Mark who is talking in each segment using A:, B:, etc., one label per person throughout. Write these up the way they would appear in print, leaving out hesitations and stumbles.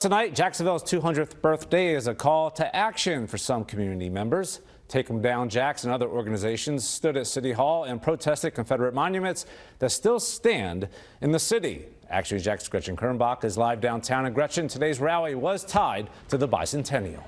A: Tonight, Jacksonville's 200th birthday is a call to action for some community members. Take 'em Down Jacks and other organizations stood at City Hall and protested Confederate monuments that still stand in the city. Action News Jack's Gretchen Kernbach is live downtown. And Gretchen, today's rally was tied to the bicentennial.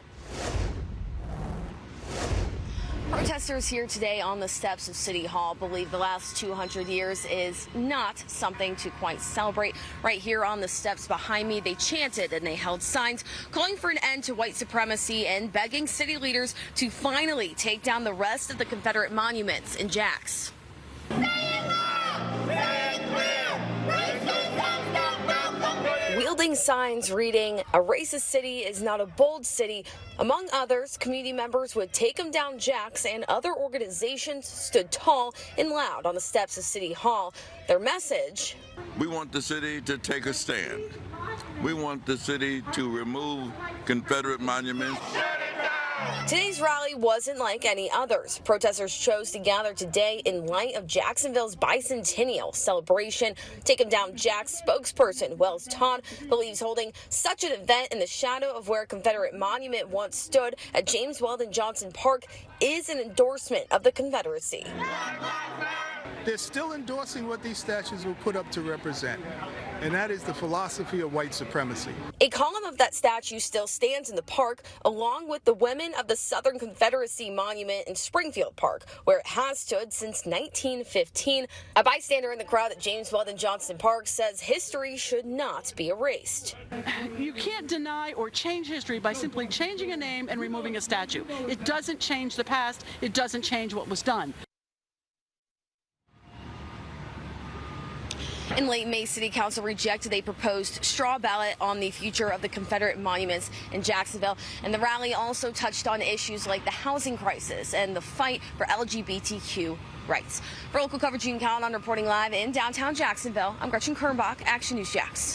B: Protesters here today on the steps of City Hall believe the last 200 years is not something to quite celebrate. Right here on the steps behind me, they chanted and they held signs calling for an end to white supremacy and begging city leaders to finally take down the rest of the Confederate monuments in Jacks. Wielding signs reading, "A racist city is not a bold city." Among others, community members would Take 'em Down Jacks and other organizations stood tall and loud on the steps of City Hall. Their message:
C: we want the city to take a stand. We want the city to remove Confederate monuments.
B: Today's rally wasn't like any others. Protesters chose to gather today in light of Jacksonville's bicentennial celebration. Take 'em Down Jack's spokesperson Wells Todd believes holding such an event in the shadow of where a Confederate monument once stood at James Weldon Johnson Park is an endorsement of the Confederacy.
D: They're still endorsing what these statues were put up to represent, and that is the philosophy of white supremacy.
B: A column of that statue still stands in the park, along with the Women of the Southern Confederacy Monument in Springfield Park, where it has stood since 1915. A bystander in the crowd at James Weldon Johnson Park says history should not be erased.
E: You can't deny or change history by simply changing a name and removing a statue. It doesn't change the past. It doesn't change what was done.
B: In late May, City Council rejected a proposed straw ballot on the future of the Confederate monuments in Jacksonville. And the rally also touched on issues like the housing crisis and the fight for LGBTQ rights. For local coverage, Jean Callan reporting live in downtown Jacksonville, I'm Gretchen Kernbach, Action News Jacks.